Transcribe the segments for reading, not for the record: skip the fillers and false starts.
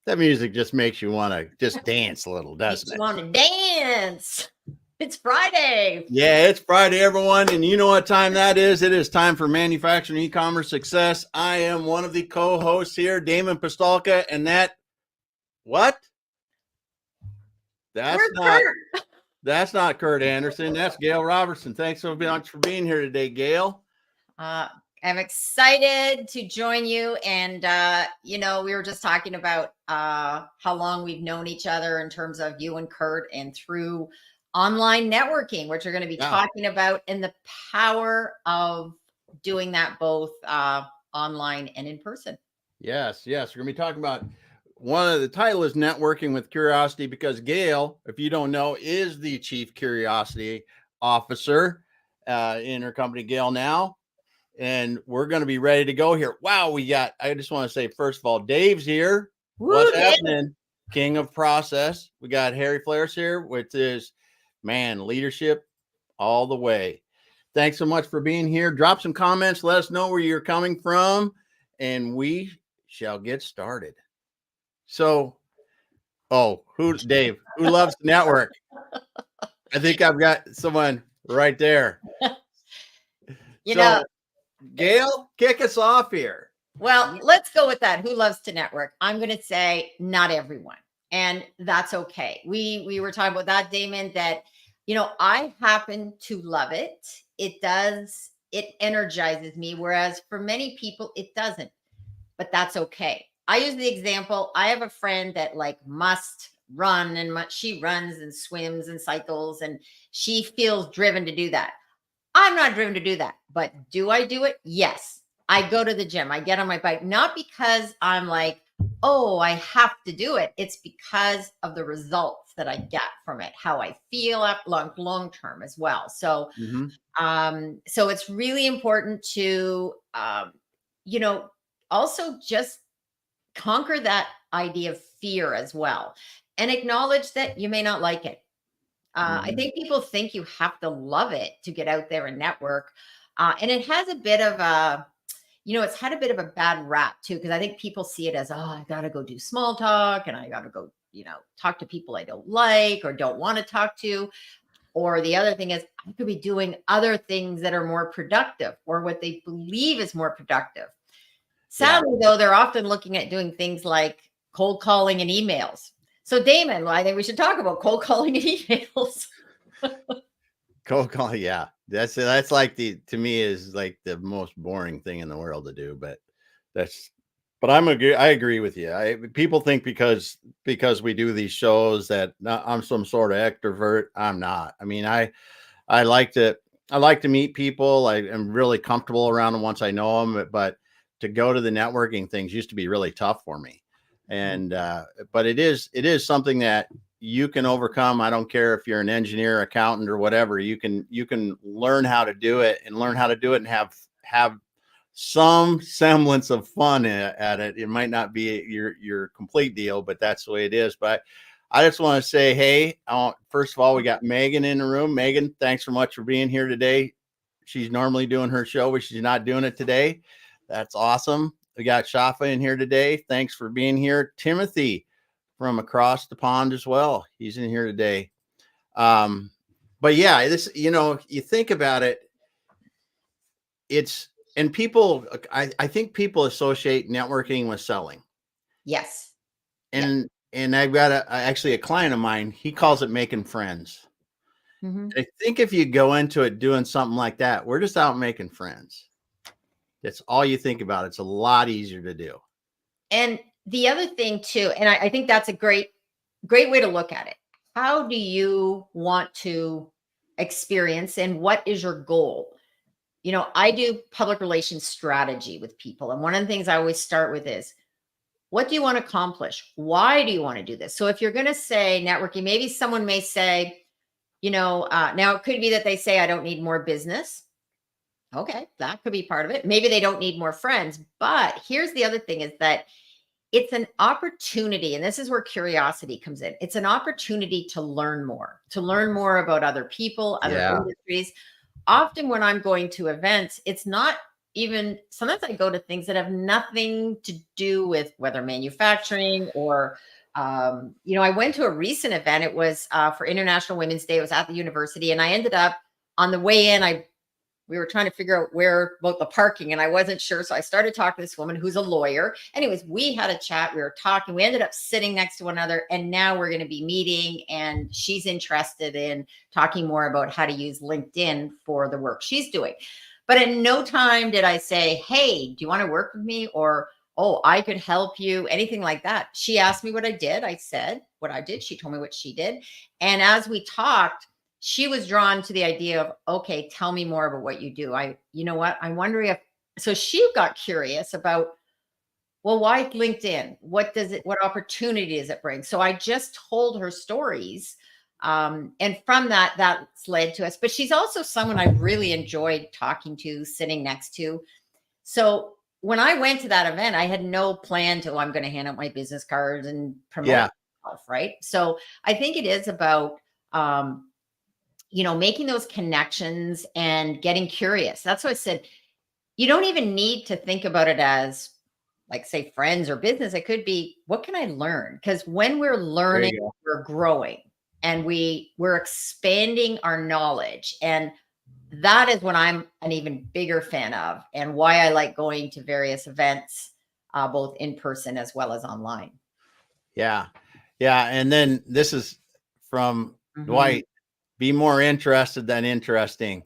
That music just makes you want to just dance a little, doesn't Makes you it? want to dance. It's Friday. Yeah, it's Friday, everyone. And you know what time that is? It is time for Manufacturing E-Commerce Success. I am one of the co-hosts here, Damon Pistolka. And what? Where's Kurt? That's not Kurt Anderson. That's Gail Robertson. Thanks so much for being here today, Gail. I'm excited to join you. And, we were just talking about how long we've known each other in terms of you and Kurt and through online networking, which we're going to be talking about, and the power of doing that both online and in person. Yes. We're going to be talking about one of the title is Networking with Curiosity, because Gail, if you don't know, is the Chief Curiosity Officer in her company, GailNow. And we're going to be ready to go here. Wow, I just want to say, first of all, Dave's here. Woo, what's Dave. happening? King of Process. We got Harry Flares here, which is, leadership all the way. Thanks so much for being here. Drop some comments. Let us know where you're coming from, and we shall get started. So, Dave, who loves to network? I think I've got someone right there. Gail, kick us off here. Well, let's go with that. Who loves to network? I'm going to say not everyone. And that's okay. We were talking about that, Damon, that, I happen to love it. It energizes me. Whereas for many people, it doesn't, but that's okay. I use the example. I have a friend that must run, and she runs and swims and cycles, and she feels driven to do that. I'm not driven to do that, but do I do it? Yes. I go to the gym. I get on my bike, not because I'm like, oh, I have to do it. It's because of the results that I get from it, how I feel long term as well. So, so it's really important to, also just conquer that idea of fear as well, and acknowledge that you may not like it. I think people think you have to love it to get out there and network. And it has a bit of it's had a bit of a bad rap too, because I think people see it as, I got to go do small talk, and I got to go, talk to people I don't like or don't want to talk to. Or the other thing is, I could be doing other things that are more productive, or what they believe is more productive. Sadly, though, they're often looking at doing things like cold calling and emails. So, Damon, I think we should talk about cold calling and emails. Cold calling, yeah. That's to me is like the most boring thing in the world to do. But I agree with you. People think because we do these shows that I'm some sort of extrovert. I'm not. I mean, I like to meet people. I am really comfortable around them once I know them. But to go to the networking things used to be really tough for me. And but it is something that you can overcome. I don't care if you're an engineer, accountant, or whatever. You can learn how to do it, and have some semblance of fun at it. It might not be your complete deal, but that's the way it is. But I just want to say, hey, first of all, we got Megan in the room. Megan, thanks so much for being here today. She's normally doing her show, but she's not doing it today. That's awesome. We got Shafa in here today. Thanks for being here. Timothy from across the pond as well. He's in here today. But yeah, this, you think about it, and people, I think people associate networking with selling. Yes. And I've got actually a client of mine, he calls it making friends. I think if you go into it doing something like that, we're just out making friends. That's all you think about. It's a lot easier to do. And the other thing too, and I think that's a great way to look at it. How do you want to experience, and what is your goal? I do public relations strategy with people. And one of the things I always start with is, what do you want to accomplish? Why do you want to do this? So if you're going to say networking, maybe someone may say, now it could be that they say, I don't need more business. Okay, that could be part of it. Maybe they don't need more friends. But here's the other thing, is that it's an opportunity, and this is where curiosity comes in. It's an opportunity to learn more about other people, other industries. Often when I'm going to events, it's not even sometimes I go to things that have nothing to do with whether manufacturing or, I went to a recent event. It was for International Women's Day. It was at the university, and I ended up on the way in. We were trying to figure out where about the parking, and I wasn't sure. So I started talking to this woman who's a lawyer. Anyways, we had a chat. We were talking. We ended up sitting next to one another, and now we're going to be meeting. And she's interested in talking more about how to use LinkedIn for the work she's doing. But in no time did I say, "Hey, do you want to work with me?" Or, "Oh, I could help you," anything like that. She asked me what I did. I said what I did. She told me what she did. And as we talked, she was drawn to the idea of, "Okay, tell me more about what you do." You know what? I'm wondering if, so she got curious about, well, why LinkedIn? What opportunity does it bring? So I just told her stories. And from that's led to us. But she's also someone I really enjoyed talking to, sitting next to. So when I went to that event, I had no plan to, I'm going to hand out my business cards and promote myself, right? So I think it is about, making those connections and getting curious. That's what I said. You don't even need to think about it as, like, say, friends or business. It could be, what can I learn? Because when we're learning, we're growing and we're expanding our knowledge. And that is what I'm an even bigger fan of, and why I like going to various events, both in person as well as online. Yeah. Yeah. And then this is from Dwight. Be more interested than interesting.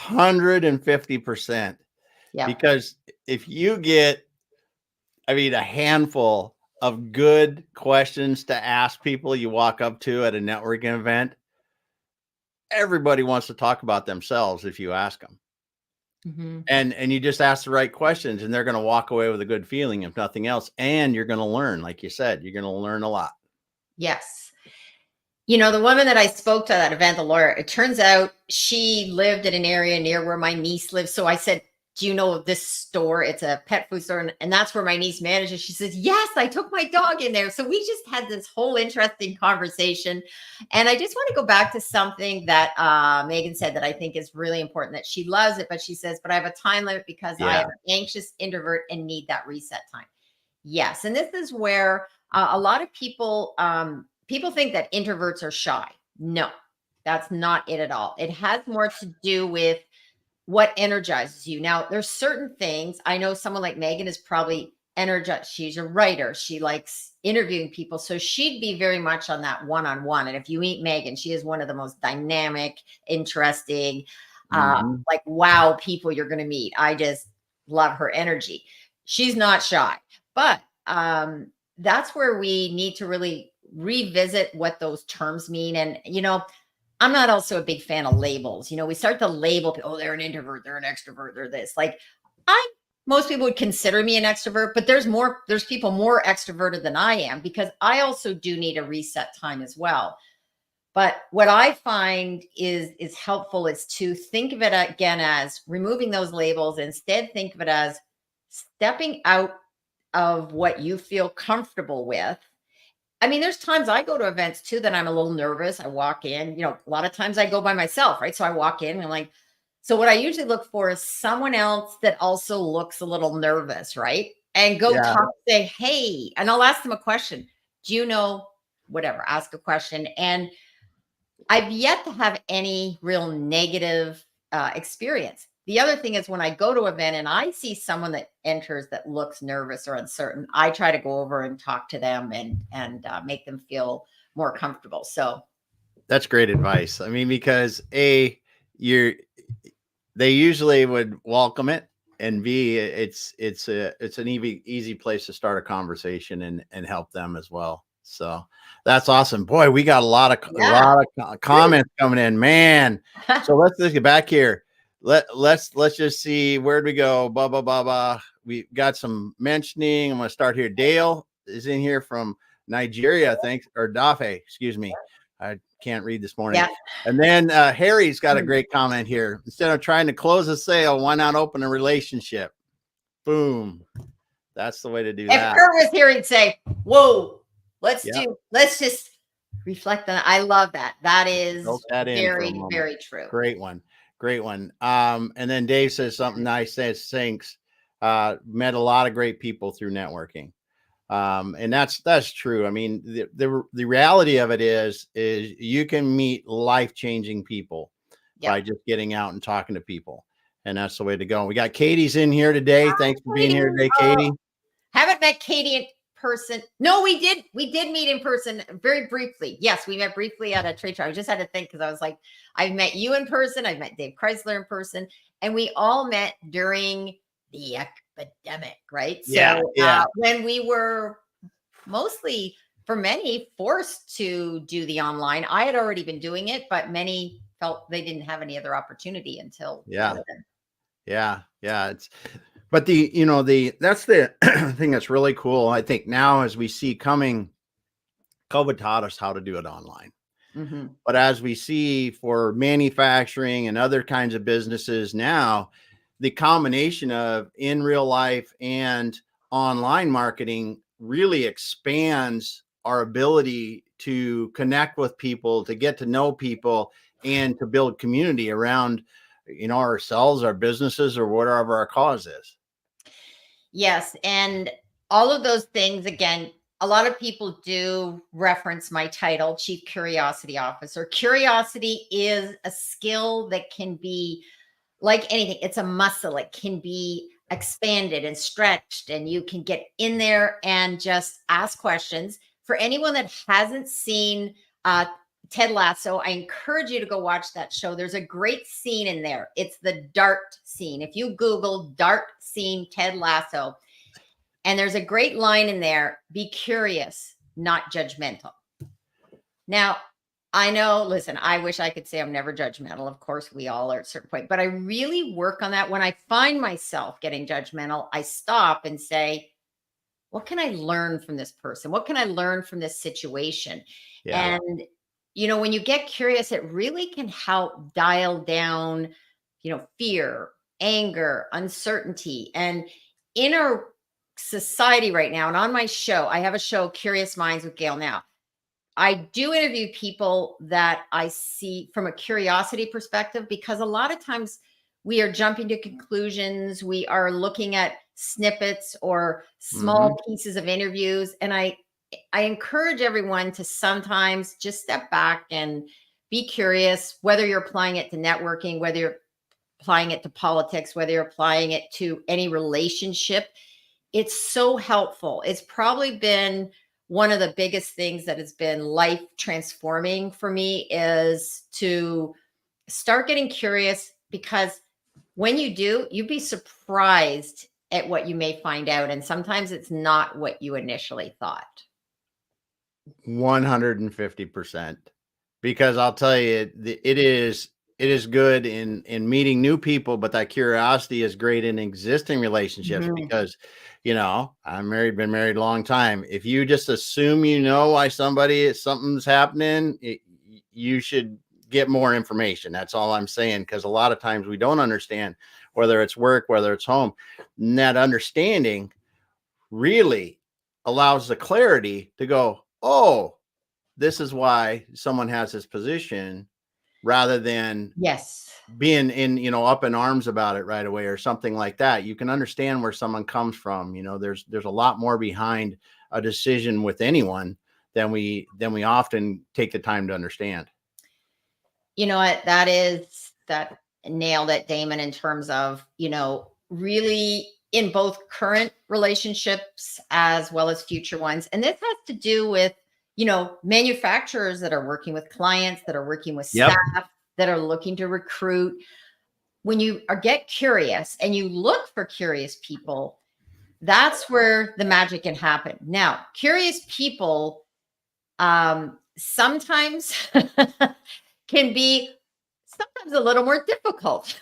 150%. Yeah. Because if you get, a handful of good questions to ask people you walk up to at a networking event, everybody wants to talk about themselves if you ask them. And you just ask the right questions, and they're going to walk away with a good feeling, if nothing else. And you're going to learn, like you said, you're going to learn a lot. Yes. The woman that I spoke to at that event, the lawyer, it turns out she lived in an area near where my niece lives. So I said, "Do you know this store? It's a pet food store. And that's where my niece manages." She says, "Yes, I took my dog in there." So we just had this whole interesting conversation. And I just want to go back to something that Megan said that I think is really important, that she loves it, but she says, "But I have a time limit because I am an anxious introvert and need that reset time." Yes. And this is where a lot of people think that introverts are shy. No, that's not it at all. It has more to do with what energizes you. Now, there's certain things. I know someone like Megan is probably energized. She's a writer. She likes interviewing people. So she'd be very much on that one-on-one. And if you meet Megan, she is one of the most dynamic, interesting, like, wow, people you're going to meet. I just love her energy. She's not shy. But that's where we need to really revisit what those terms mean. And, I'm not also a big fan of labels. We start to label people, "Oh, they're an introvert, they're an extrovert, they're this." Like, most people would consider me an extrovert, but there's people more extroverted than I am, because I also do need a reset time as well. But what I find is helpful is to think of it again as removing those labels. Instead, think of it as stepping out of what you feel comfortable with. There's times I go to events too that I'm a little nervous. I walk in, a lot of times I go by myself, right? So I walk in and I'm like, so what I usually look for is someone else that also looks a little nervous, right? And go talk, say, "Hey," and I'll ask them a question. "Do you know," whatever, ask a question. And I've yet to have any real negative experience. The other thing is, when I go to an event and I see someone that enters that looks nervous or uncertain, I try to go over and talk to them and make them feel more comfortable. So that's great advice. Because they usually would welcome it, and B, it's an easy place to start a conversation and help them as well. So that's awesome. Boy, we got a lot of comments coming in, man. So let's get back here. Let's just see, where'd we go? Blah, blah, blah, blah. We got some mentioning. I'm going to start here. Dale is in here from Nigeria, thanks, or Dafe, excuse me. I can't read this morning. Yeah. And then Harry's got a great comment here. "Instead of trying to close a sale, why not open a relationship?" Boom. That's the way to do that. If Kurt was here, he'd say, "Whoa, let's just reflect on that." I love that. That is very, very true. Great one. Great one. And then Dave says something nice. Says thanks. Met a lot of great people through networking. And that's true. I mean, the reality of it is you can meet life-changing people by just getting out and talking to people. And that's the way to go. We got Katie's in here today. Thanks for being here today, Katie. Haven't met Katie in person. No, we did meet in person very briefly. Yes, we met briefly at a trade show. I just had to think because I was like, I've met you in person. I've met Dave Chrysler in person, and we all met during the epidemic, right? Yeah, so when we were mostly, for many, forced to do the online. I had already been doing it, but many felt they didn't have any other opportunity until yeah. It's but that's the thing that's really cool. I think now as we see coming, COVID taught us how to do it online. Mm-hmm. But as we see for manufacturing and other kinds of businesses now, the combination of in real life and online marketing really expands our ability to connect with people, to get to know people, and to build community around, ourselves, our businesses, or whatever our cause is. Yes. And all of those things, again, a lot of people do reference my title, Chief Curiosity Officer. Curiosity is a skill that can be like anything. It's a muscle. It can be expanded and stretched, and you can get in there and just ask questions. For anyone that hasn't seen Ted Lasso, I encourage you to go watch that show. There's a great scene in there. It's the dart scene. If you Google dart scene Ted Lasso, and there's a great line in there, be curious, not judgmental. Now, I know, listen, I wish I could say I'm never judgmental. Of course, we all are at a certain point, but I really work on that. When I find myself getting judgmental, I stop and say, what can I learn from this person? What can I learn from this situation? Yeah. And, when you get curious, it really can help dial down, fear, anger, uncertainty. And in our society right now, and on my show, I have a show, Curious Minds with GailNow. I do interview people that I see from a curiosity perspective, because a lot of times we are jumping to conclusions. We are looking at snippets or small pieces of interviews. And I encourage everyone to sometimes just step back and be curious, whether you're applying it to networking, whether you're applying it to politics, whether you're applying it to any relationship. It's so helpful. It's probably been one of the biggest things that has been life transforming for me, is to start getting curious, because when you do, you'd be surprised at what you may find out. And sometimes it's not what you initially thought. 150%. Because I'll tell you, it is good in meeting new people, but that curiosity is great in existing relationships, because, I'm been married a long time. If you just assume why something's happening, you should get more information. That's all I'm saying, because a lot of times we don't understand, whether it's work, whether it's home. And that understanding really allows the clarity to go, oh, this is why someone has this position, rather than being in, up in arms about it right away or something like that. You can understand where someone comes from. There's a lot more behind a decision with anyone than we often take the time to understand. You know what? That nailed it, Damon, in terms of, really in both current relationships as well as future ones. And this has to do with, manufacturers that are working with clients, that are working with staff, that are looking to recruit. When you get curious and you look for curious people, that's where the magic can happen. Now, curious people sometimes can be a little more difficult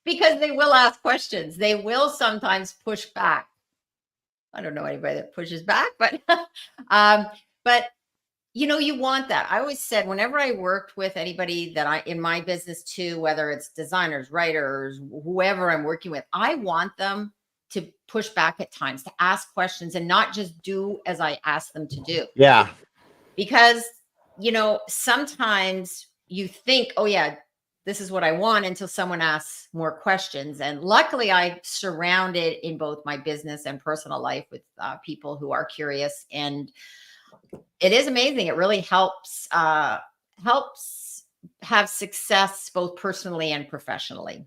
because they will ask questions. They will sometimes push back. I don't know anybody that pushes back, but you want that. I always said, whenever I worked with anybody that in my business too, whether it's designers, writers, whoever I'm working with, I want them to push back at times, to ask questions, and not just do as I ask them to do. Yeah. Because, sometimes you think, oh yeah, this is what I want until someone asks more questions. And luckily, I surrounded in both my business and personal life with people who are curious, and it is amazing. It really helps have success both personally and professionally.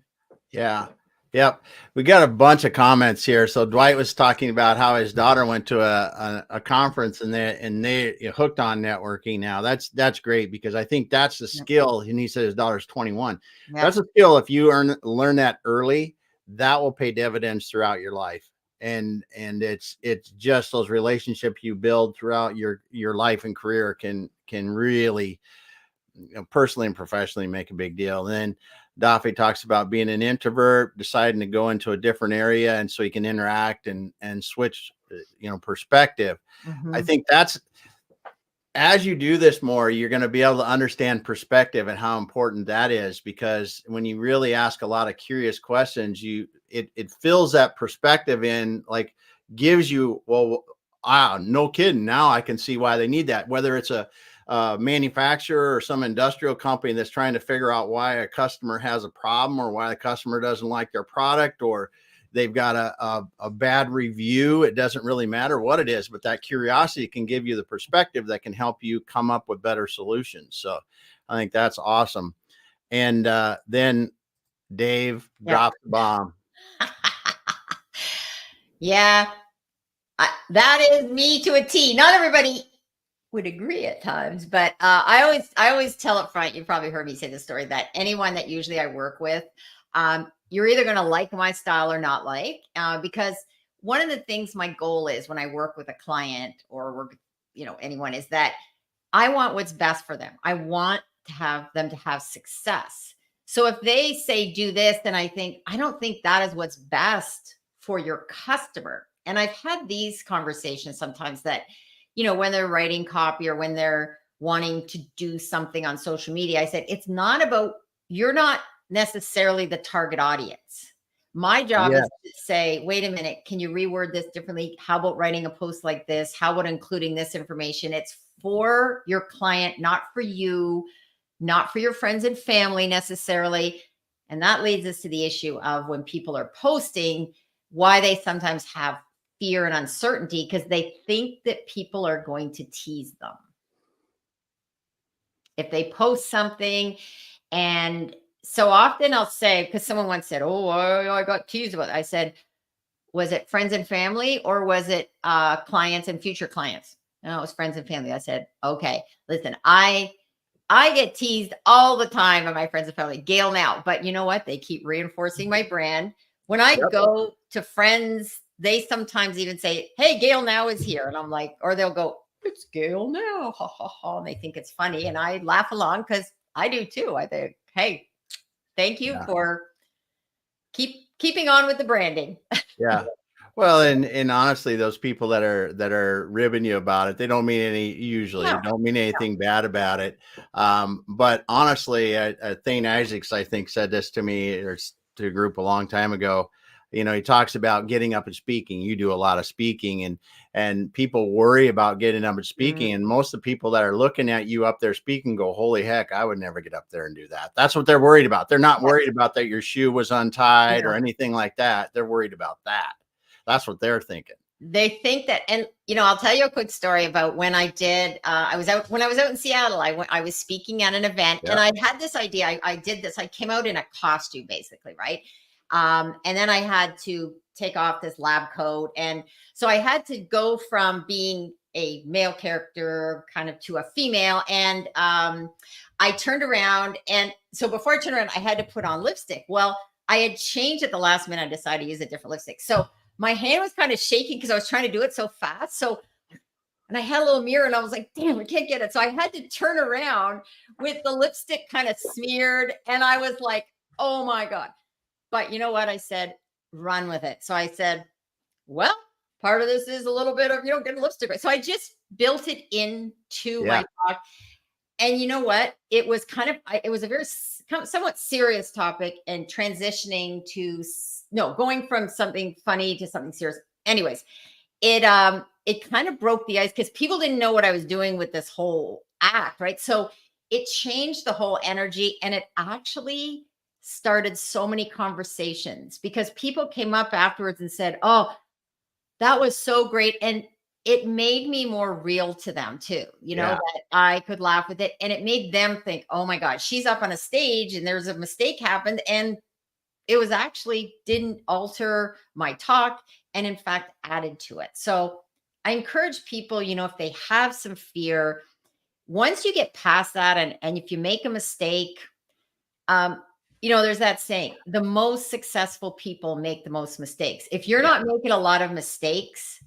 Yeah. Yep. We got a bunch of comments here. So Dwight was talking about how his daughter went to a conference and they hooked on networking now. That's great, because I think that's the skill. And he said his daughter's 21. Yep. That's a skill. If you learn that early, that will pay dividends throughout your life. And it's just those relationships you build throughout your life and career can really, personally and professionally, make a big deal. And then Daffy talks about being an introvert, deciding to go into a different area, and so he can interact and switch, perspective. I think that's, as you do this more, you're going to be able to understand perspective and how important that is, because when you really ask a lot of curious questions, it fills that perspective in, like, gives you, well, no kidding. Now I can see why they need that. Whether it's a manufacturer or some industrial company that's trying to figure out why a customer has a problem, or why the customer doesn't like their product, or they've got a bad review. It doesn't really matter what it is, but that curiosity can give you the perspective that can help you come up with better solutions. So I think that's awesome. And then Dave dropped the bomb. Yeah, that is me to a T. Not everybody would agree at times, but I always tell up front, you've probably heard me say this story, that anyone that usually I work with, you're either going to like my style or not like, because one of the things my goal is when I work with a client or work, anyone, is that I want what's best for them. I want to have them to have success. So if they say do this, then I don't think that is what's best for your customer. And I've had these conversations sometimes that, when they're writing copy or when they're wanting to do something on social media, I said, it's not about, you're not necessarily the target audience. My job is to say, wait a minute, can you reword this differently? How about writing a post like this? How about including this information? It's for your client, not for you, not for your friends and family necessarily. And that leads us to the issue of when people are posting, why they sometimes have fear and uncertainty, because they think that people are going to tease them. If they post something, and so often I'll say, because someone once said, oh, I got teased about it. I said, was it friends and family, or was it clients and future clients? No, it was friends and family. I said, okay, listen, I get teased all the time by my friends and family, GailNow, but you know what? They keep reinforcing my brand. When I go to friends, they sometimes even say, hey, GailNow is here. And I'm like, or they'll go, it's GailNow, ha, ha, ha. And they think it's funny. And I laugh along, because I do too. I think, hey, thank you for keeping on with the branding. Yeah. Well, and honestly, those people that are ribbing you about it, they don't mean don't mean anything bad about it. But honestly, Thane Isaacs, I think, said this to me or to a group a long time ago. He talks about getting up and speaking. You do a lot of speaking, and people worry about getting up and speaking. And most of the people that are looking at you up there speaking go, holy heck, I would never get up there and do that. That's what they're worried about. They're not worried about that your shoe was untied or anything like that. They're worried about that. That's what they're thinking. They think that, and I'll tell you a quick story about when I did. When I was out in Seattle. I was speaking at an event, and I had this idea. I did this. I came out in a costume, basically, right? And then I had to take off this lab coat, and so I had to go from being a male character kind of to a female. And I turned around, and so before I turned around, I had to put on lipstick. Well, I had changed at the last minute. I decided to use a different lipstick. So my hand was kind of shaking because I was trying to do it so fast. So, and I had a little mirror, and I was like, damn, I can't get it. So I had to turn around with the lipstick kind of smeared. And I was like, oh my God. But you know what? I said, run with it. So I said, well, part of this is a little bit of, getting lipstick right. So I just built it into my talk. And you know what? It was it was a very somewhat serious topic, and transitioning to, going from something funny to something serious. Anyways, it kind of broke the ice, because people didn't know what I was doing with this whole act, right? So it changed the whole energy, and it actually started so many conversations because people came up afterwards and said, "Oh, that was so great." And it made me more real to them too, Yeah. that I could laugh with it. And it made them think, oh my God, she's up on a stage and there's a mistake happened. And it was actually didn't alter my talk, and in fact added to it. So I encourage people, if they have some fear, once you get past that, and if you make a mistake, um, there's that saying, the most successful people make the most mistakes. If you're Yeah. not making a lot of mistakes,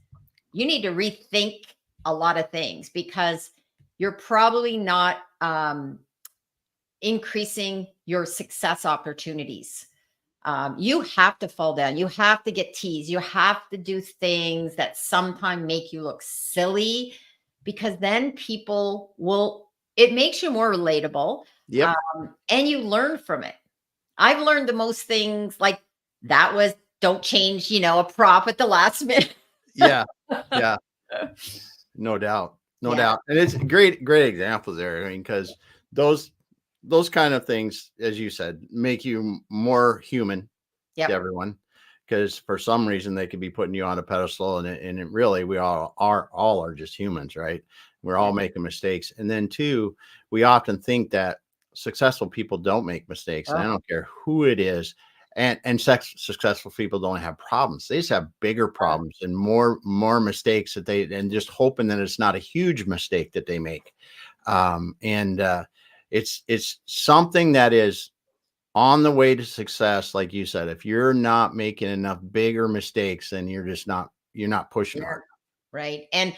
you need to rethink a lot of things because you're probably not increasing your success opportunities. You have to fall down. You have to get teased. You have to do things that sometimes make you look silly, because then it makes you more relatable. Yep. And you learn from it. I've learned the most things, like that was, don't change, a prop at the last minute. Yeah. Yeah. No doubt. No Yeah. doubt. And it's a great example there. I mean, because those kind of things, as you said, make you more human to Yep. everyone. Because for some reason they could be putting you on a pedestal, and it really, we all are just humans, right? We're all Yeah. making mistakes. And then two, we often think that successful people don't make mistakes. And I Oh, don't care who it is. And successful people don't have problems. They just have bigger problems and more mistakes and just hoping that it's not a huge mistake that they make. And it's something that is on the way to success. Like you said, if you're not making enough bigger mistakes, then you're not pushing yeah. hard. Right. And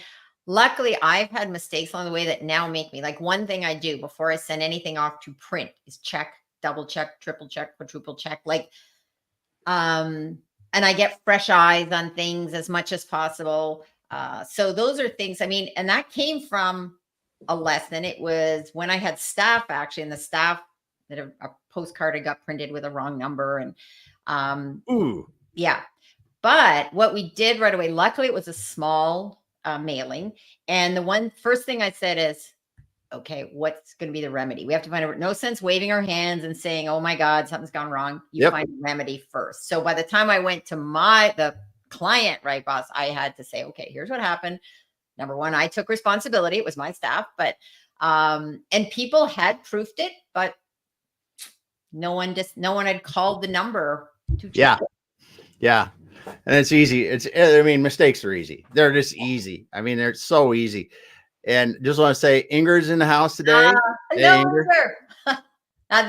luckily, I've had mistakes along the way that now make me, like, one thing I do before I send anything off to print is check, double check, triple check, quadruple check. And I get fresh eyes on things as much as possible. So those are things, I mean, and that came from a lesson. It was when I had staff, actually, and the staff that a postcard had got printed with a wrong number. And Ooh. yeah. But what we did right away, luckily it was a small mailing. And the first thing I said is, okay, what's going to be the remedy? We have to find no sense waving our hands and saying, oh my God, something's gone wrong. You Yep. find a remedy first. So by the time I went to the client, right, boss, I had to say, okay, here's what happened. Number one, I took responsibility. It was my staff, but, and people had proofed it, but no one had called the number to check. Yeah. Yeah. And it's easy. I mean, mistakes are easy. They're just easy. I mean, they're so easy. And just want to say, Ingrid's in the house today. Hey, No, Ingrid. now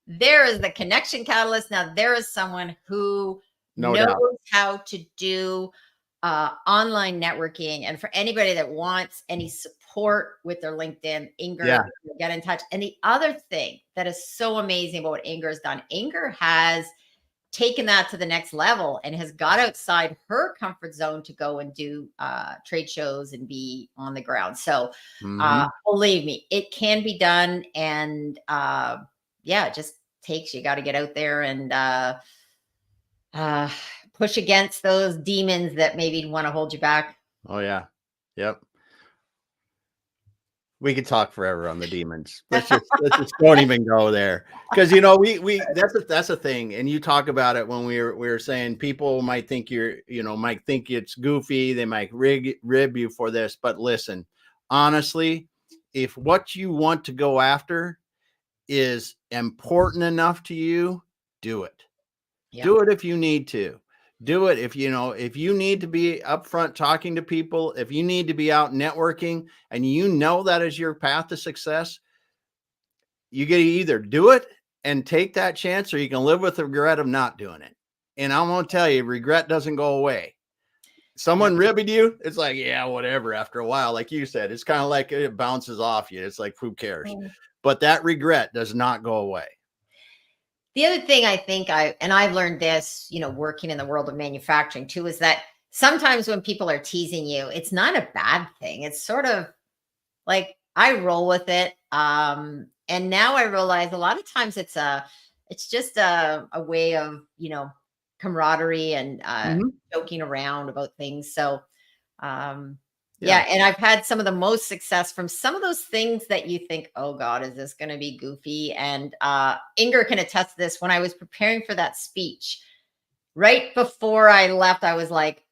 there is the connection catalyst. Now there is someone who No knows doubt. how to do online networking. And for anybody that wants any support with their LinkedIn, Ingrid, get in touch. And the other thing that is so amazing about what Ingrid's done, Ingrid has taken that to the next level and has got outside her comfort zone to go and do trade shows and be on the ground. So believe me, it can be done. And it just takes, you got to get out there and push against those demons that maybe want to hold you back. Oh yeah. Yep. We could talk forever on the demons. Let's just don't even go there. Because we that's a thing. And you talk about it when we were saying people might think might think it's goofy, they might rib you for this. But listen, honestly, if what you want to go after is important enough to you, do it. Yeah. Do it if you need to. Do it if you need to be upfront talking to people, if you need to be out networking and that is your path to success, you get to either do it and take that chance, or you can live with the regret of not doing it. And I'm going to tell you, regret doesn't go away. Someone ribbed you, it's like, yeah, whatever. After a while, like you said, it's kind of like it bounces off you. It's like, who cares? But that regret does not go away. The other thing I think I've learned this, working in the world of manufacturing too, is that sometimes when people are teasing you, it's not a bad thing. It's sort of like, I roll with it. And now I realize a lot of times it's just a way of, camaraderie and joking around about things. So Yeah, Yeah. and I've had some of the most success from some of those things that you think, "Oh god, is this gonna be goofy?" And, Inger can attest to this. When I was preparing for that speech, right before I left, I was like,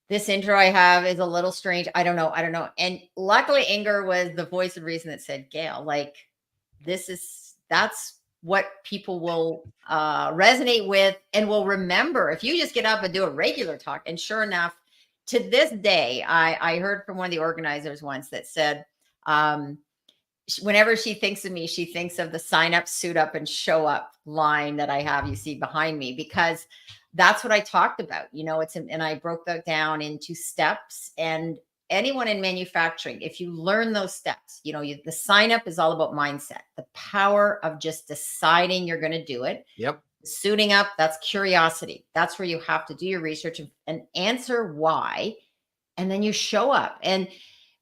"This intro I have is a little strange. I don't know." And luckily, Inger was the voice of reason that said, "Gail, like, that's what people will, resonate with and will remember if you just get up and do a regular talk." And sure enough, to this day, I heard from one of the organizers once that said, um, whenever she thinks of me, she thinks of the sign up, suit up, and show up line that I have you see behind me, because that's what I talked about. And I broke that down into steps. And anyone in manufacturing, if you learn those steps, the sign up is all about mindset, the power of just deciding you're going to do it. Yep. Suiting up, that's curiosity. That's where you have to do your research and answer why. And then you show up. And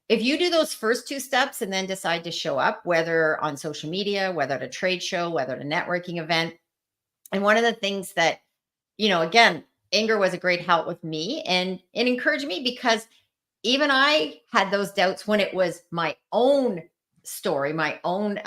if you do those first two steps and then decide to show up, whether on social media, whether at a trade show, whether at a networking event. And one of the things that, again, Inger was a great help with me, and it encouraged me, because even I had those doubts when it was my own story, my own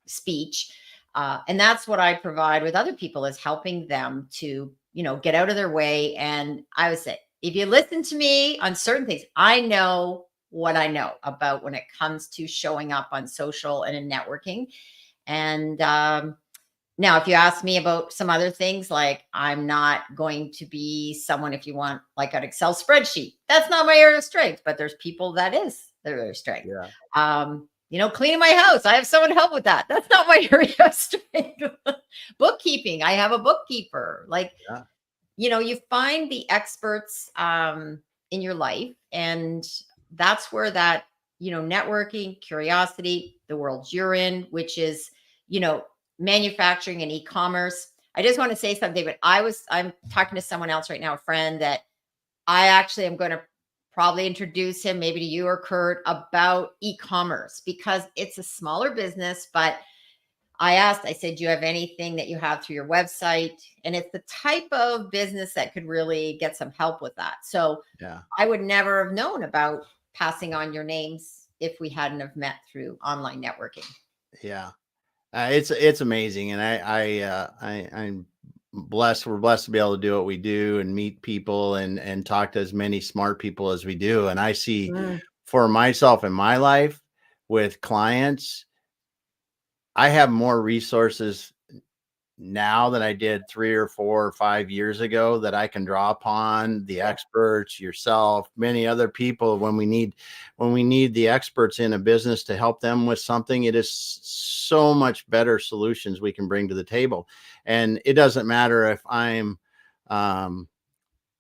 speech. And that's what I provide with other people, is helping them to, get out of their way. And I would say, if you listen to me on certain things, I know what I know about when it comes to showing up on social and in networking. And now, if you ask me about some other things, like, I'm not going to be someone, if you want like an Excel spreadsheet, that's not my area of strength, but there's people that is their area of strength. Yeah. Cleaning my house, I have someone help with that. That's not my area of strength. Bookkeeping, I have a bookkeeper. Like, Yeah. you find the experts in your life, and that's where that, networking, curiosity, the world you're in, which is, manufacturing and e-commerce. I just want to say something, but I'm talking to someone else right now, a friend that I actually am going to probably introduce him maybe to you or Kurt about e-commerce, because it's a smaller business. But I said, do you have anything that you have through your website? And it's the type of business that could really get some help with that. So Yeah. I would never have known about passing on your names if we hadn't have met through online networking. Yeah. It's amazing. And I'm blessed. We're blessed to be able to do what we do and meet people and talk to as many smart people as we do. And I see for myself in my life with clients, I have more resources now than I did 3 or 4 or 5 years ago that I can draw upon, the experts, yourself, many other people. When we need the experts in a business to help them with something, it is so much better solutions we can bring to the table. And it doesn't matter if I'm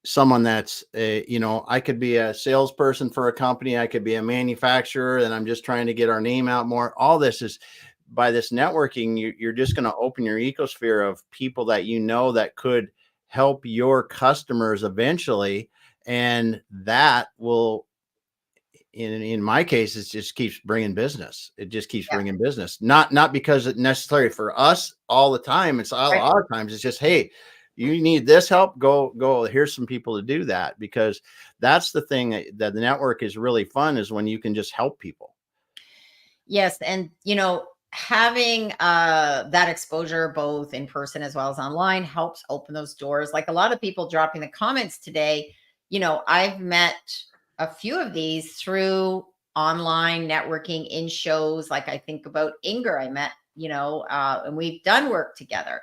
someone that's I could be a salesperson for a company, I could be a manufacturer, and I'm just trying to get our name out more. All this is, by this networking, you're just going to open your ecosphere of people that that could help your customers eventually. And that will, in my case, it just keeps bringing business. It just keeps bringing business. Not because it necessarily for us all the time. It's a lot of times it's just, hey, you need this help, go, here's some people to do that. Because that's the thing that the network is really fun, is when you can just help people. Yes. And, having that exposure both in person as well as online helps open those doors. Like a lot of people dropping the comments today, I've met a few of these through online networking in shows. Like I think about Inger, I met, and we've done work together.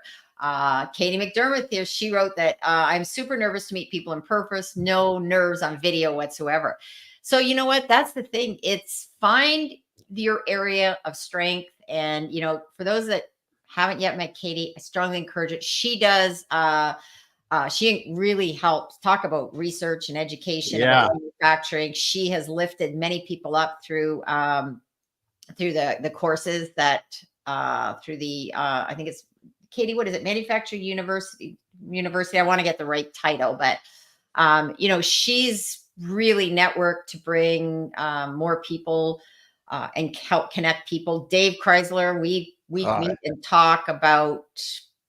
Katie McDermott here, she wrote that I'm super nervous to meet people in purpose, no nerves on video whatsoever. So you know what? That's the thing. It's find your area of strength. And, for those that haven't yet met Katie, I strongly encourage it. She does, she really helps talk about research and education about manufacturing. She has lifted many people up through the courses that, through the, I think it's Katie, what is it? Manufacturing University. I want to get the right title, but, she's really networked to bring more people and help connect people. Dave Chrysler, we meet and talk about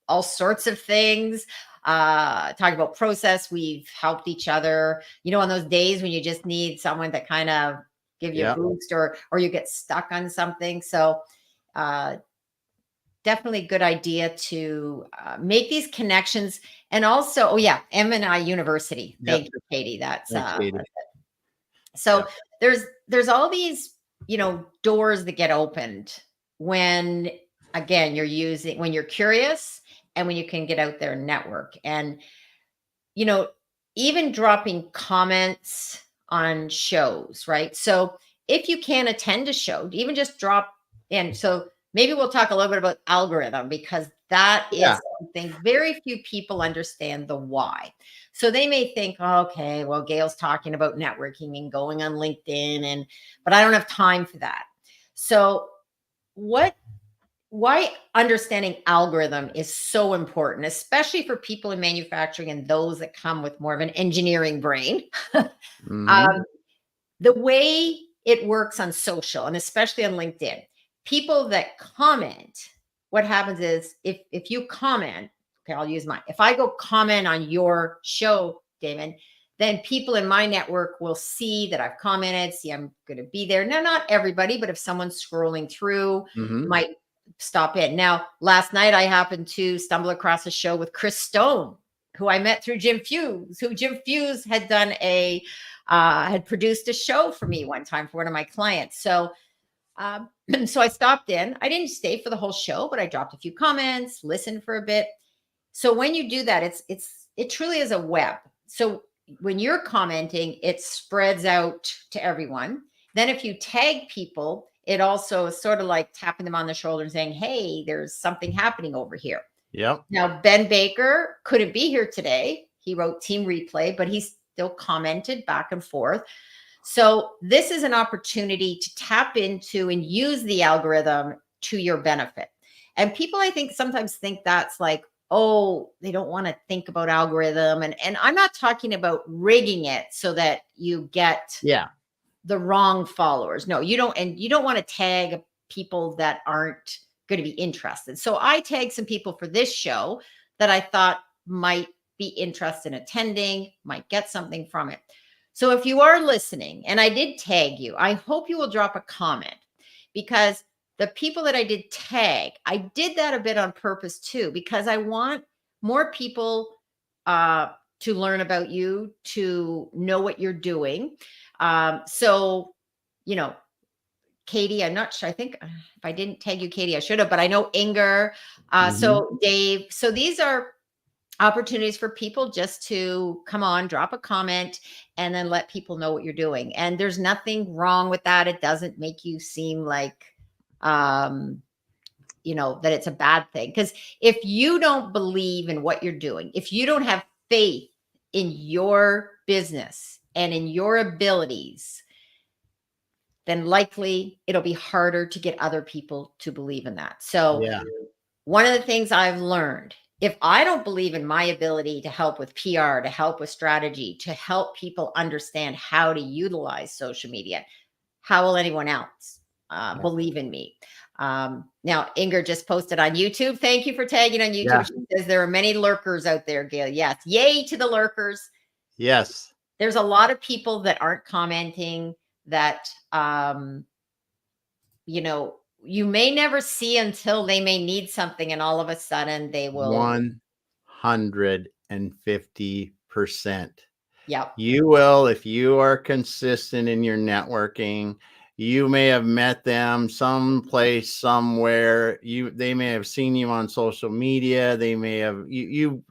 all sorts of things. talking about process. We've helped each other, on those days when you just need someone to kind of give you a boost, or you get stuck on something. So definitely good idea to make these connections. And also, M&I University. Thank you, Katie. That's Katie. so there's all these, doors that get opened when, again, when you're curious and when you can get out there and network. And, even dropping comments on shows, right? So if you can't attend a show, even just drop in. So maybe we'll talk a little bit about algorithm, because that is something very few people understand the why. So they may think, oh, okay, well, Gail's talking about networking and going on LinkedIn, but I don't have time for that. So why understanding algorithm is so important, especially for people in manufacturing and those that come with more of an engineering brain. The way it works on social, and especially on LinkedIn, people that comment, what happens is if you comment, okay, I'll use mine. If I go comment on your show, Damon, then people in my network will see that I've commented, see I'm going to be there. Now, not everybody, but if someone's scrolling through, might stop in. Now, last night I happened to stumble across a show with Chris Stone, who I met through Jim Fuse, who Jim Fuse had done had produced a show for me one time for one of my clients. So so I stopped in. I didn't stay for the whole show, but I dropped a few comments, listened for a bit. So when you do that, it truly is a web. So when you're commenting, it spreads out to everyone. Then if you tag people, it also is sort of like tapping them on the shoulder and saying, hey, there's something happening over here. Yep. Now, Ben Baker couldn't be here today. He wrote Team Replay, but he still commented back and forth. So this is an opportunity to tap into and use the algorithm to your benefit. And people, I think, sometimes think that's like, oh, they don't want to think about algorithm. And I'm not talking about rigging it so that you get the wrong followers. No, you don't. And you don't want to tag people that aren't going to be interested. So I tagged some people for this show that I thought might be interested in attending, might get something from it. So if you are listening, and I did tag you, I hope you will drop a comment, because the people that I did tag, I did that a bit on purpose too, because I want more people to learn about you, to know what you're doing. So, Katie, I'm not sure. I think if I didn't tag you, Katie, I should have, but I know Inger. So Dave. So these are opportunities for people just to come on, drop a comment, and then let people know what you're doing. And there's nothing wrong with that. It doesn't make you seem like, that it's a bad thing. Because if you don't believe in what you're doing, if you don't have faith in your business and in your abilities, then likely it'll be harder to get other people to believe in that. So one of the things I've learned, if I don't believe in my ability to help with PR, to help with strategy, to help people understand how to utilize social media, how will anyone else believe in me? Now, Inger just posted on YouTube. Thank you for tagging on YouTube. She says there are many lurkers out there, Gail. Yes. Yay to the lurkers. Yes. There's a lot of people that aren't commenting that, you may never see until they may need something, and all of a sudden they will. 150%. Yep. You will, if you are consistent in your networking. You may have met them someplace, somewhere. They may have seen you on social media. They may have you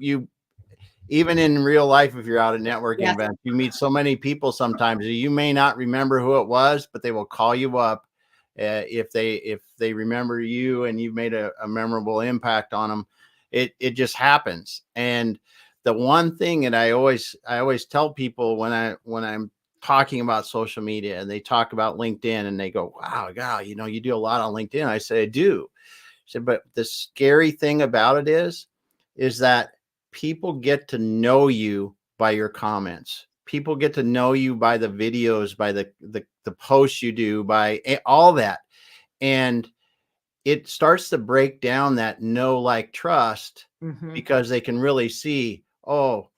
even in real life, if you're out at networking events, you meet so many people sometimes you may not remember who it was, but they will call you up if they remember you and you've made a memorable impact on them. It just happens. And the one thing that I always tell people when I'm talking about social media and they talk about LinkedIn and they go, wow, Gal, you do a lot on LinkedIn. I say, I do. I said, but the scary thing about it is that people get to know you by your comments. People get to know you by the videos, by the posts you do, by all that. And it starts to break down that know, like, trust, because they can really see, oh,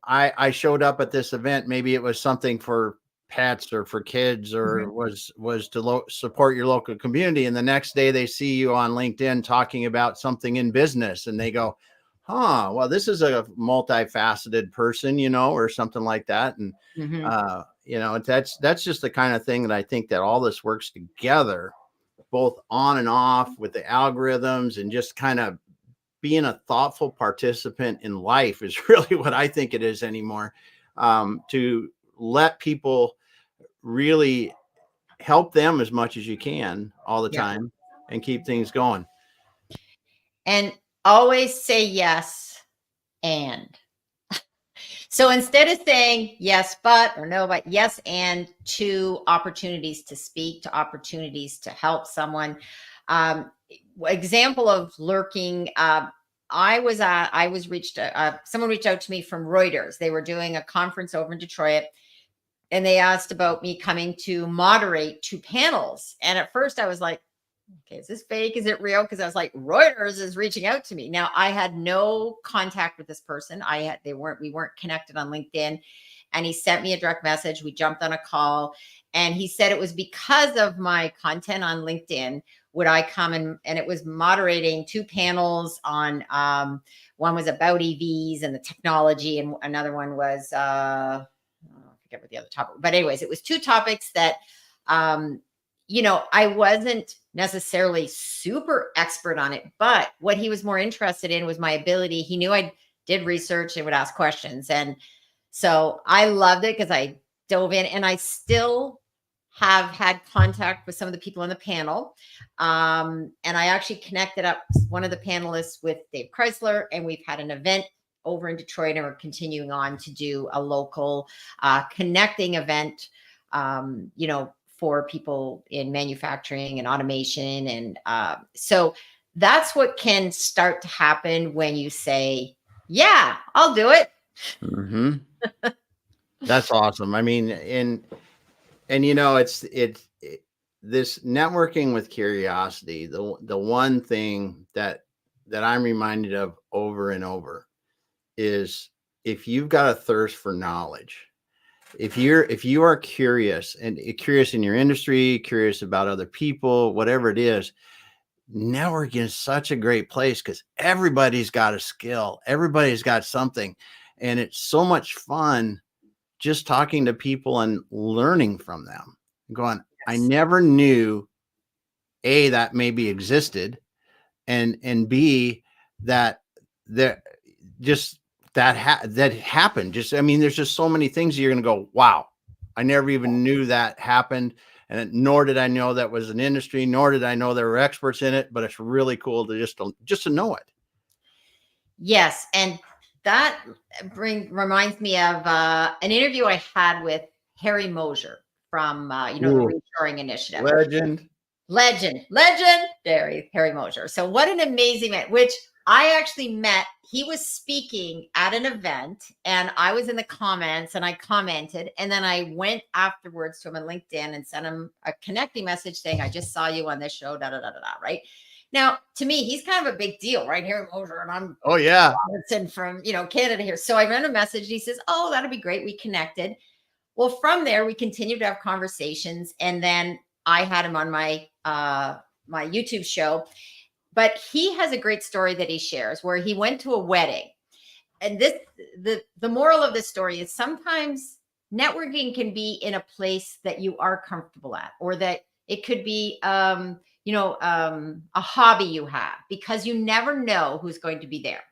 I showed up at this event. Maybe it was something for pets or for kids, or was to support your local community. And the next day they see you on LinkedIn talking about something in business, and they go, huh, well, this is a multifaceted person, or something like that. And, that's just the kind of thing that I think that all this works together, both on and off with the algorithms, and just kind of being a thoughtful participant in life is really what I think it is anymore. To let people really help them as much as you can all the time and keep things going. And always say yes. And so instead of saying yes, but, or no, but, yes, and to opportunities to speak, to opportunities to help someone. Example of lurking. Someone reached out to me from Reuters. They were doing a conference over in Detroit, and they asked about me coming to moderate 2 panels. And at first I was like, okay, is this fake? Is it real? Because I was like, Reuters is reaching out to me. Now, I had no contact with this person. We weren't connected on LinkedIn. And he sent me a direct message. We jumped on a call, and he said it was because of my content on LinkedIn would I come, and it was moderating 2 panels on, one was about EVs and the technology, and another one was, I forget what the other topic, but anyways, it was 2 topics that, I wasn't necessarily super expert on it, but what he was more interested in was my ability. He knew I did research and would ask questions. And so I loved it because I dove in, and I still have had contact with some of the people on the panel. And I actually connected up one of the panelists with Dave Chrysler, and we've had an event over in Detroit, and we're continuing on to do a local connecting event, for people in manufacturing and automation. And so that's what can start to happen when you say, yeah, I'll do it. That's awesome. I mean, and this networking with curiosity, the one thing that I'm reminded of over and over is, if you've got a thirst for knowledge, if you are curious, and curious in your industry, curious about other people, whatever it is, networking is such a great place, because everybody's got a skill, everybody's got something, and it's so much fun just talking to people and learning from them, going, I never knew A, that maybe existed, and B, that just that happened. Just, I mean, there's just so many things you're going to go, wow, I never even knew that happened. And nor did I know that was an industry, nor did I know there were experts in it, but it's really cool to just to know it. Yes. And that reminds me of an interview I had with Harry Mosier from, the Reshoring Initiative. Legend, Harry Mosier. So what an amazing man, which I actually met. He was speaking at an event, and I was in the comments, and I commented, and then I went afterwards to him on LinkedIn and sent him a connecting message saying, I just saw you on this show, right? Now, to me, he's kind of a big deal, right? Harry Mosier, and I'm Robertson from, Canada here. So I ran a message, and he says, oh, that'd be great. We connected. Well, from there, we continued to have conversations, and then I had him on my my YouTube show. But he has a great story that he shares where he went to a wedding. And the moral of this story is sometimes networking can be in a place that you are comfortable at, or that it could be, a hobby you have, because you never know who's going to be there.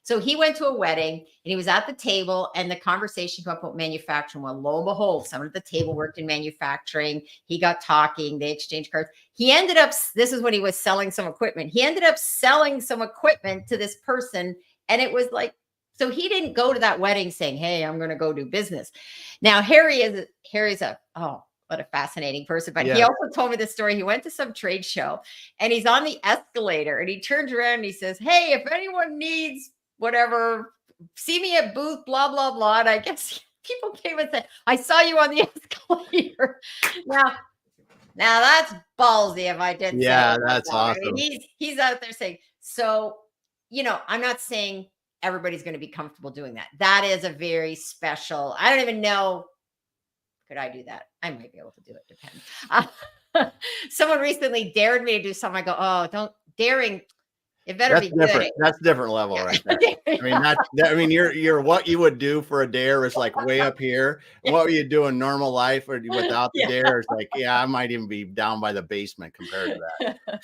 So he went to a wedding, and he was at the table, and the conversation came up about manufacturing. Well, lo and behold, someone at the table worked in manufacturing. He got talking. They exchanged cards. He ended up, this is when he was selling some equipment. He ended up selling some equipment to this person. And it was like, so he didn't go to that wedding saying, hey, I'm going to go do business. Now, Harry's what a fascinating person. But he also told me this story. He went to some trade show, and he's on the escalator, and he turns around and he says, hey, if anyone needs whatever, see me at booth, blah, blah, blah. And I guess people came and said, I saw you on the escalator. Now, Now that's ballsy if I did say Yeah, it like that's that. I awesome. mean, he's out there saying, so, I'm not saying everybody's going to be comfortable doing that. That is a very special, I don't even know. Could I do that? I might be able to do it. Depends. Someone recently dared me to do something. I go, oh, don't daring. It better That's be good. different. That's different level right there. I mean, I mean, you're what you would do for a dare is like way up here. And what you do in normal life or without the Yeah. dare is like, yeah, I might even be down by the basement compared to that.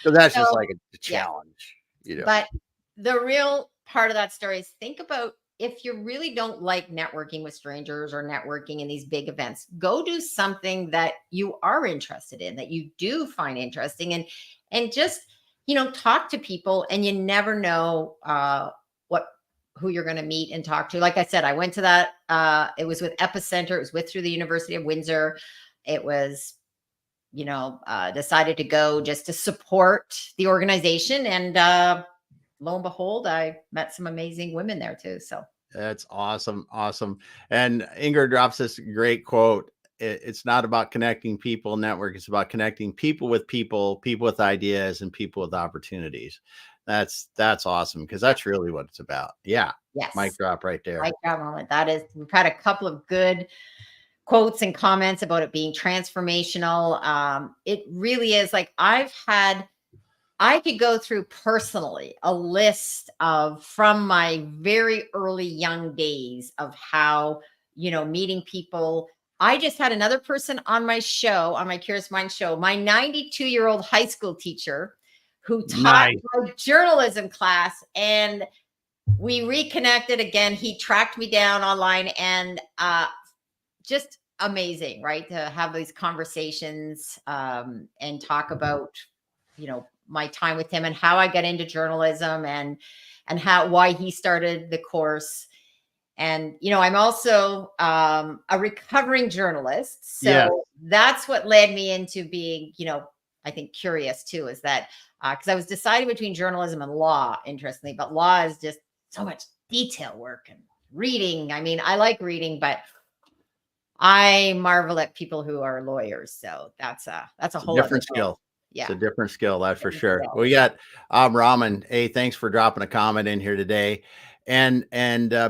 So that's just So, like a yeah. challenge, But the real part of that story is think about if you really don't like networking with strangers or networking in these big events, go do something that you are interested in, that you do find interesting, and just, talk to people, and you never know who you're going to meet and talk to. Like I said, I went to that. It was with Epicenter. It was with through the University of Windsor. It was, decided to go just to support the organization. And lo and behold, I met some amazing women there too. So that's awesome. Awesome. And Ingrid drops this great quote. It's not about connecting people network. It's about connecting people with ideas, and people with opportunities. That's awesome. Cause that's really what it's about. Yeah. Mic yes, drop right there. like that moment. That is, we've had a couple of good quotes and comments about it being transformational. It really is. Like I could go through personally a list of from my very early young days of how, meeting people. I just had another person on my show, on my Curious Mind show, my 92-year-old high school teacher who taught Nice. my journalism class. And we reconnected again. He tracked me down online, and just amazing, right? To have these conversations and talk about, my time with him and how I got into journalism, and why he started the course. And I'm also a recovering journalist, Yes. so that's what led me into being, I think curious too. Is that because I was deciding between journalism and law, interestingly, but law is just so much detail work and reading. I mean, I like reading, but I marvel at people who are lawyers. So that's a It's a whole other different thing. skill. It's Yeah. a different skill, that's for Different sure. skill. We got Raman. Hey, thanks for dropping a comment in here today. And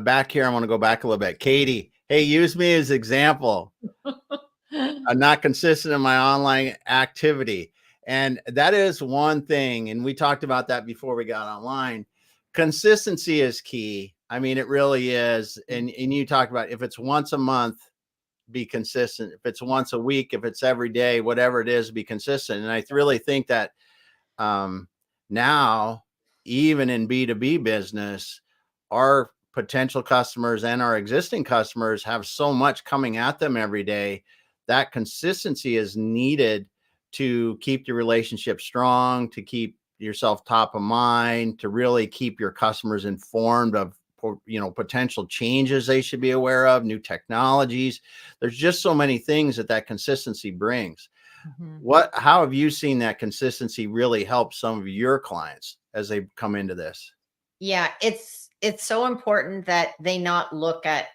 back here, I want to go back a little bit. Katie, hey, use me as example. I'm not consistent in my online activity. And that is one thing. And we talked about that before we got online. Consistency is key. I mean, it really is. And you talked about if it's once a month, be consistent. If it's once a week, if it's every day, whatever it is, be consistent. And I really think that now, even in B2B business, our potential customers and our existing customers have so much coming at them every day that consistency is needed to keep your relationship strong, to keep yourself top of mind, to really keep your customers informed of potential changes they should be aware of, new technologies. There's just so many things that consistency brings. Mhm. How have you seen that consistency really help some of your clients as they come into this? Yeah, it's so important that they not look at,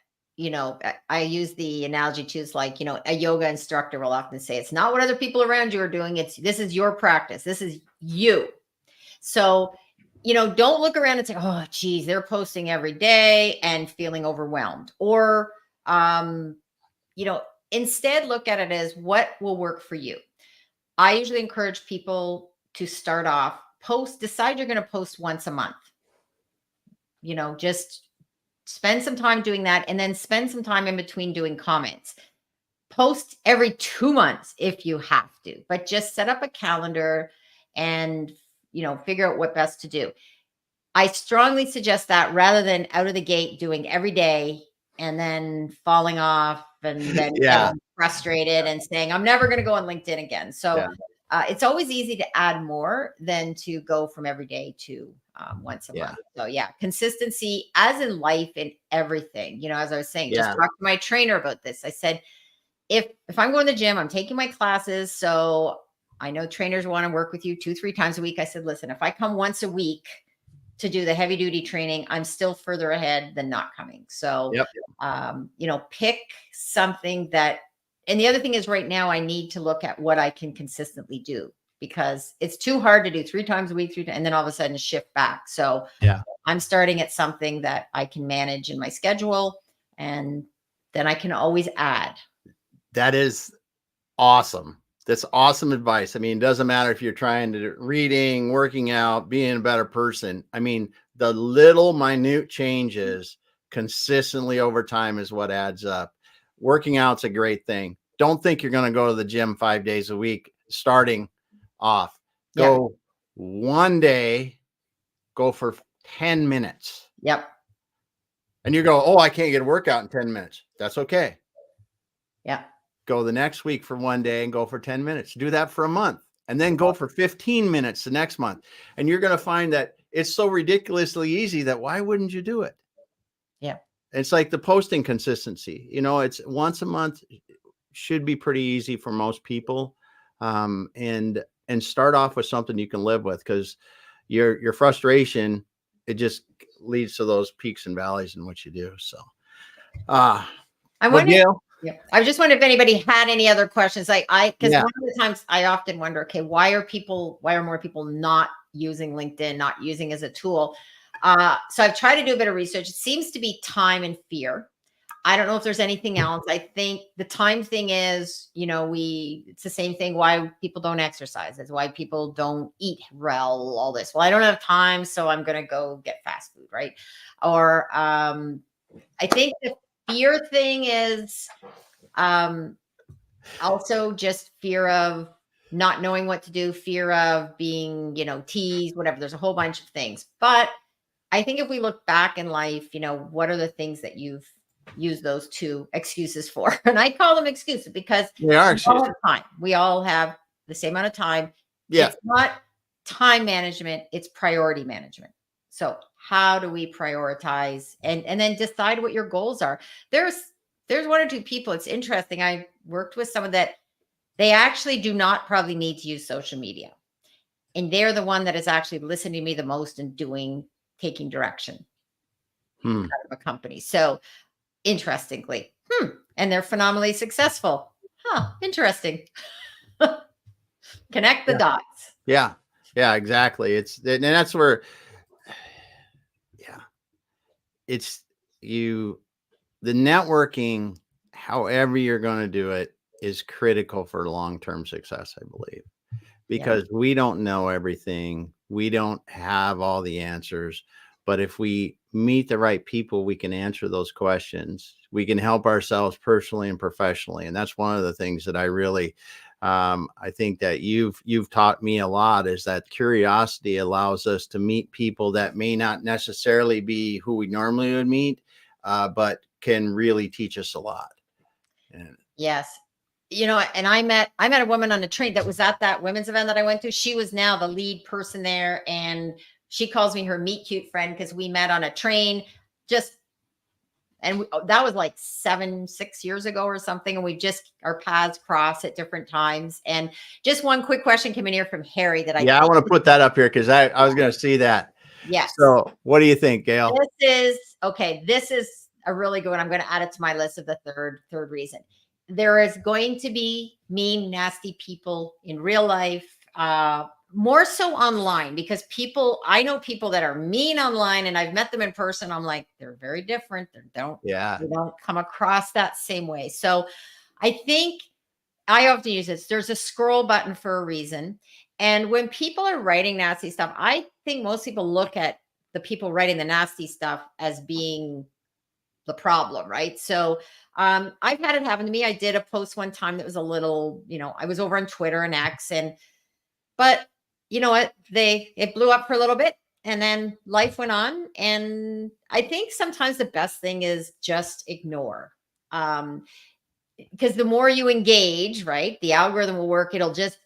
I use the analogy too, is like, a yoga instructor will often say, it's not what other people around you are doing. This is your practice. This is you. So, don't look around and say, oh, geez, they're posting every day and feeling overwhelmed. Or, um, instead look at it as what will work for you. I usually encourage people to start off, decide you're going to post once a month. Just spend some time doing that, and then spend some time in between doing comments. Post every 2 months if you have to, but just set up a calendar and, figure out what best to do. I strongly suggest that rather than out of the gate doing every day and then falling off and then Yeah. getting frustrated and saying, I'm never going to go on LinkedIn again. So Yeah. it's always easy to add more than to go from every day to once a Yeah. month. So yeah, consistency as in life in everything. As I was saying, just Yeah. talk to my trainer about this. I said, if I'm going to the gym, I'm taking my classes. So I know trainers want to work with you 2-3 times a week. I said, listen, if I come once a week to do the heavy duty training, I'm still further ahead than not coming. So, Yep. pick something that And the other thing is right now I need to look at what I can consistently do, because it's too hard to do 3 times a week, and then all of a sudden shift back. So Yeah. I'm starting at something that I can manage in my schedule, and then I can always add. That is awesome. That's awesome advice. I mean, it doesn't matter if you're trying to reading, working out, being a better person. I mean, the little minute changes consistently over time is what adds up. Working out's a great thing. Don't think you're going to go to the gym 5 days a week starting off. Go one day, go for 10 minutes. Yep. And you go, oh, I can't get a workout in 10 minutes. That's okay. Yeah. Go the next week for one day and go for 10 minutes. Do that for a month and then go for 15 minutes the next month. And you're going to find that it's so ridiculously easy that why wouldn't you do it? Yeah. It's like the posting consistency. You know, it's once a month should be pretty easy for most people. And start off with something you can live with, because your frustration, it just leads to those peaks and valleys in what you do. So, I wonder. Gail, yeah. I just wonder if anybody had any other questions. Because Yeah. one of the times I often wonder, okay, why are more people not using LinkedIn, not using as a tool? So I've tried to do a bit of research. It seems to be time and fear. I don't know if there's anything else. I think the time thing is, it's the same thing. Why people don't exercise. It's why people don't eat well, all this. Well, I don't have time, so I'm going to go get fast food. Right. Or, I think the fear thing is, also just fear of not knowing what to do, fear of being, teased, whatever. There's a whole bunch of things. But I think if we look back in life, what are the things that you've used those two excuses for? And I call them excuses because they are we all excuses. have time. We all have the same amount of time. Yeah. It's not time management, it's priority management. So how do we prioritize and then decide what your goals are? There's one or two people. It's interesting. I worked with someone that they actually do not probably need to use social media. And they're the one that is actually listening to me the most and taking direction out of a company. So interestingly, and they're phenomenally successful. Interesting. Connect the dots. Yeah, exactly. And that's where, it's the networking, however you're going to do it, is critical for long-term success, I believe, because we don't know everything. We don't have all the answers, but if we meet the right people, we can answer those questions. We can help ourselves personally and professionally. And that's one of the things that I really, I think that you've taught me a lot, is that curiosity allows us to meet people that may not necessarily be who we normally would meet, but can really teach us a lot. And yes. And I met a woman on a train that was at that women's event that I went to. She was now the lead person there. And she calls me her meet cute friend because we met on a train that was like 6 years ago or something. And our paths cross at different times. And just one quick question came in here from Harry that I want to put that up here because I was going to see that. Yes. So what do you think, Gail? This is a really good one. I'm going to add it to my list of the third reason. There is going to be mean, nasty people in real life, more so online, because I know people that are mean online and I've met them in person. I'm like, they're very different. They don't come across that same way. So I think I often use this. There's a scroll button for a reason. And when people are writing nasty stuff, I think most people look at the people writing the nasty stuff as being the problem, right? So I've had it happen to me. I did a post one time that was a little, I was over on Twitter and X, but you know what? It blew up for a little bit and then life went on. And I think sometimes the best thing is just ignore. Because the more you engage, right, the algorithm will work. It'll just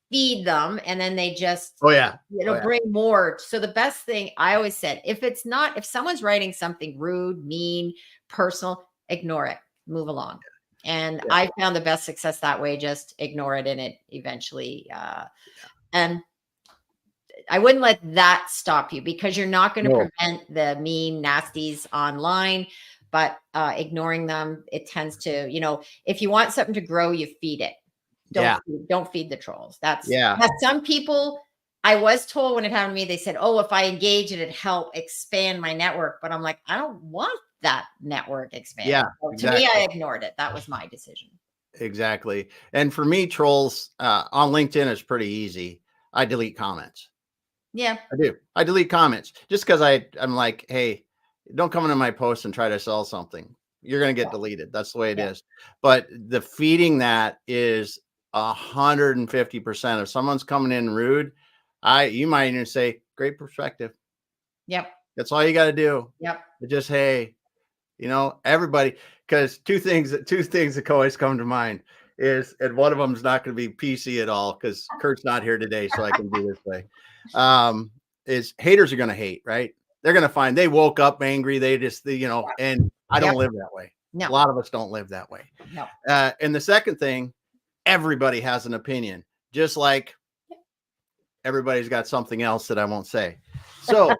feed them, and then they just it'll bring more. So the best thing I always said, if someone's writing something rude, mean, personal, ignore it, move along. And I found the best success that way. Just ignore it, and it eventually and I wouldn't let that stop you, because you're not going to prevent the mean nasties online, but ignoring them, it tends to, if you want something to grow, you feed it. Don't feed the trolls. Now some people, I was told when it happened to me, they said, oh, if I engage it'd help expand my network. But I'm like, I don't want that network expanded. So exactly. To me, I ignored it. That was my decision. Exactly. And for me, trolls on LinkedIn is pretty easy. I delete comments. Yeah, I do. I delete comments just because I'm like, hey, don't come into my post and try to sell something. You're going to get deleted. That's the way it is. But the feeding that is 150%. If someone's coming in rude, you might even say, great perspective. Yep. That's all you got to do. Yep. Just, hey, everybody, because two things that always come to mind is, and one of them is not going to be PC at all because Kurt's not here today, so I can do this way. Is haters are going to hate, right? They're going to find they woke up angry. They just, and I don't live that way. No. A lot of us don't live that way. No. And the second thing, everybody has an opinion, just like everybody's got something else that I won't say. So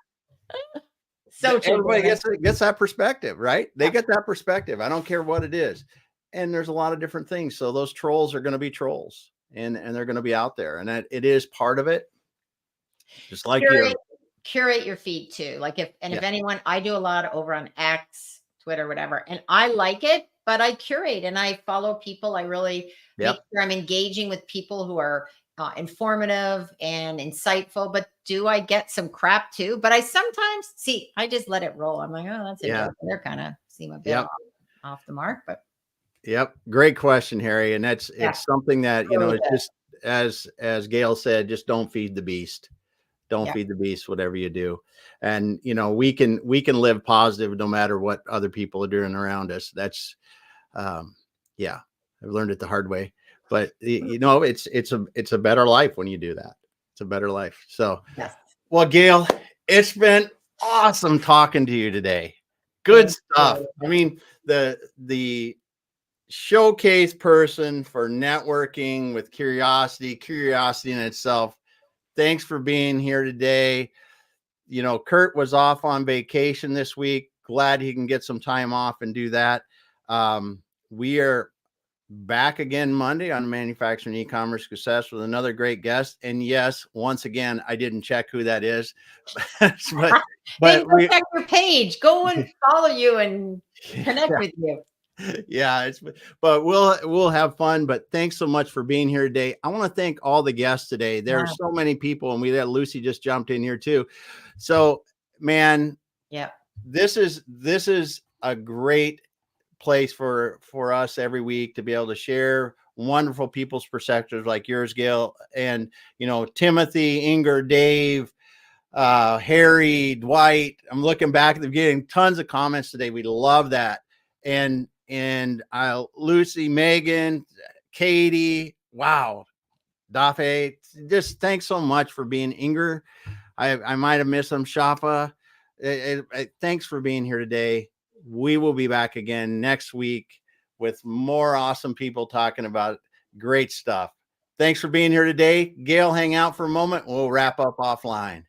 everybody gets that perspective, right? They get that perspective. I don't care what it is. And there's a lot of different things. So those trolls are going to be trolls and they're going to be out there, and that it is part of it. Just like curate your feed too. Like if anyone, I do a lot over on X, Twitter, whatever, and I like it, but I curate and I follow people. I really make sure I'm engaging with people who are informative and insightful, but do I get some crap too? But I sometimes I just let it roll. I'm like, oh, that's a joke. They're kind of seem a bit off the mark, but great question, Harry. And it's something that, it's just as Gail said, just don't feed the beast. Don't feed the beast, whatever you do. And, we can live positive no matter what other people are doing around us. That's, I've learned it the hard way, but it's a better life when you do that. It's a better life. So, well, Gail, it's been awesome talking to you today. Good stuff. I mean, the showcase person for networking with curiosity in itself. Thanks for being here today. Kurt was off on vacation this week. Glad he can get some time off and do that. We are back again Monday on Manufacturing E-commerce Success with another great guest. And yes, once again, I didn't check who that is, but check your page. Go and follow you and connect with you. But we'll have fun. But thanks so much for being here today. I want to thank all the guests today. There are so many people, and we had Lucy just jumped in here too. So, man, this is a great place for us every week to be able to share wonderful people's perspectives like yours, Gail, and Timothy, Inger, Dave, Harry, Dwight. I'm looking back at the beginning, tons of comments today. We love that. And Lucy, Megan, Katie, wow, Dafe, just thanks so much for being Inger. I might have missed them. Shafa, thanks for being here today. We will be back again next week with more awesome people talking about great stuff. Thanks for being here today. Gail, hang out for a moment. We'll wrap up offline.